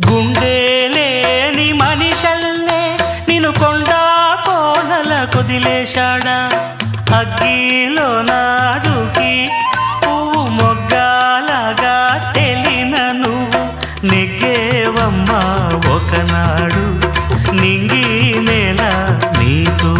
గుండెలేని మనిషల్లే నిన్ను కొండా కోనల కొదిలేశాడా అగ్గిలో నాదుకి పువ్వు మొగ్గాలగా తెలిన నువ్వు నెగ్గేవమ్మా ఒకనాడు నింగి నేల నీతో